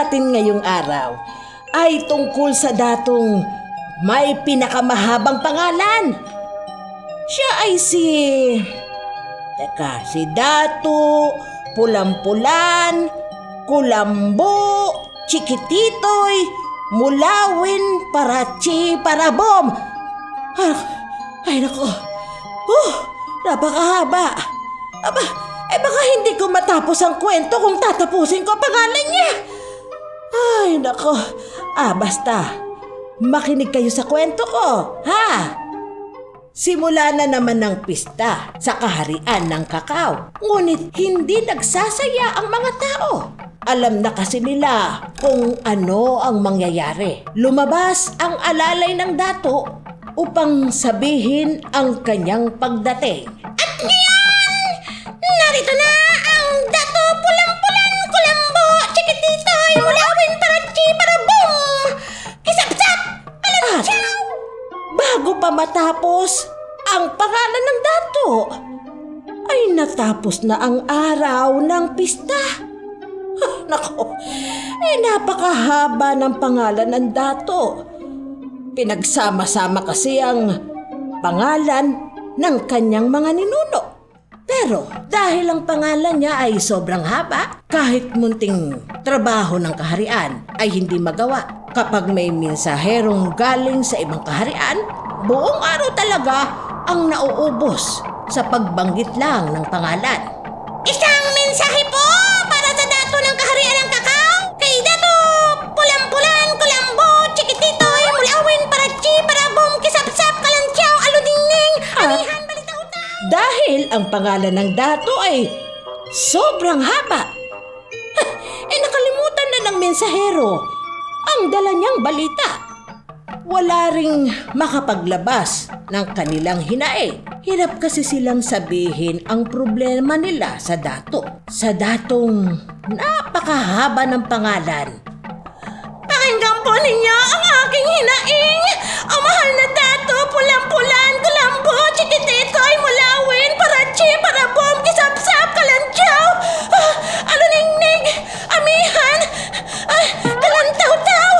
natin ngayong araw ay tungkol sa datong may pinakamahabang pangalan. Siya ay si Dato Pulampulan, Kulambo, Chikititoy, Mulawin, Parachi, Parabom. Ay nako, napakahaba. Baka hindi ko matapos ang kwento kung tatapusin ko pangalan niya. Ay nako, basta makinig kayo sa kwento ko, ha? Simula na naman ng pista sa kaharian ng kakao. Ngunit hindi nagsasaya ang mga tao. Alam na kasi nila kung ano ang mangyayari. Lumabas ang alalay ng dato upang sabihin ang kanyang pagdating. At ngayon, narito na ang Dato Pulampulan, Kulambo, Chikititoy, Mulawin, Parachi, Parabom, Kisapsap, Palanchaw. Bago pa matapos ang pangalan ng dato, ay natapos na ang araw ng pista. Nako, napakahaba ng pangalan ng dato. Pinagsama-sama kasi ang pangalan ng kanyang mga ninuno. Pero dahil ang pangalan niya ay sobrang haba, kahit munting trabaho ng kaharian ay hindi magawa. Kapag may mensaherong galing sa ibang kaharian, buong araw talaga ang nauubos sa pagbanggit lang ng pangalan. Isang mensahe po para sa dato ng kaharian ng kakao kay Dato Pulampulan, Kulambo, Chikititoy, Mulawin, Parachi, Parabom, Kisapsap, Kalanchaw, Aludingning, Amihan, Balitautaw. Dahil ang pangalan ng dato ay sobrang haba, nakalimutan na ng mensahero ang dala niyang balita. Wala ring makapaglabas ng kanilang hinaing. Hirap kasi silang sabihin ang problema nila sa dato. Sa datong napakahaba ng pangalan. Pakinggan po ninyo ang aking hinaing. Ang mahal na Dato Pulampulan, Kulambo, Chikititoy, Mulawin, Parachi, Parabom, Kisapsap, Kalanchaw, Aluningning, Amihan, Kalantawtaw,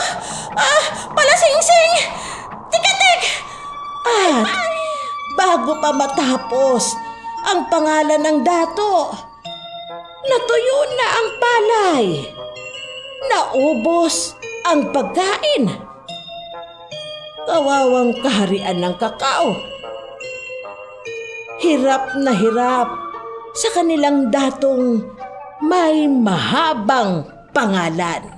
Palasingsing, Tikatik. At bago pa matapos ang pangalan ng dato, natuyo na ang palay. Naubos ang pagkain. Kawawang kaharian ng kakao. Hirap na hirap sa kanilang datong may mahabang pangalan.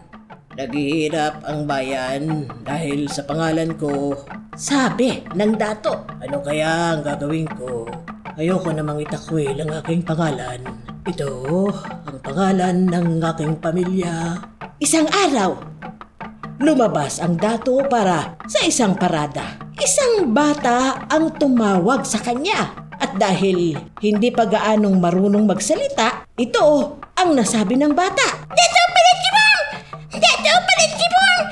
Naghihirap ang bayan dahil sa pangalan ko, sabi ng dato. Ano kaya ang gagawin ko? Ayoko namang itakwil ang aking pangalan. Ito ang pangalan ng aking pamilya. Isang araw, lumabas ang dato para sa isang parada. Isang bata ang tumawag sa kanya. At dahil hindi pa gaanong marunong magsalita, ito ang nasabi ng bata. Dato Palachibong! Dato Palachibong!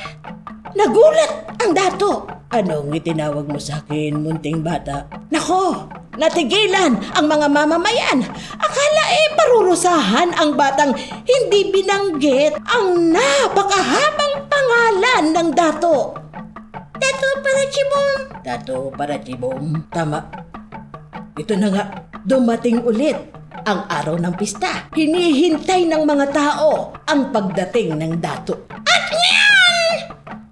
Nagulat ang dato. Anong itinawag mo sa akin, munting bata? Nako, natigilan ang mga mamamayan. Akala parurusahan ang batang hindi binanggit ang napakahabang pangalan ng dato. Dato Palachibong! Dato Palachibong, tama. Ito na nga, dumating ulit ang araw ng pista. Hinihintay ng mga tao ang pagdating ng dato. At ngayon,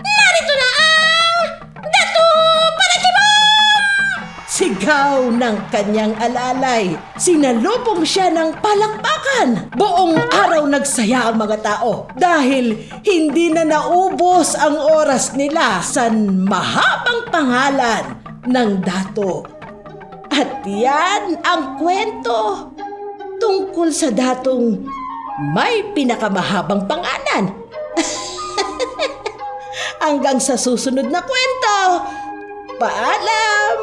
narito na ang Dato Palachibong! Sigaw ng kanyang alalay. Sinalubong siya ng palakpakan. Buong araw nagsaya ang mga tao dahil hindi na naubos ang oras nila sa mahabang pangalan ng dato. At yan ang kwento tungkol sa datong may pinakamahabang pangalan. Hanggang sa susunod na kwento. Paalam!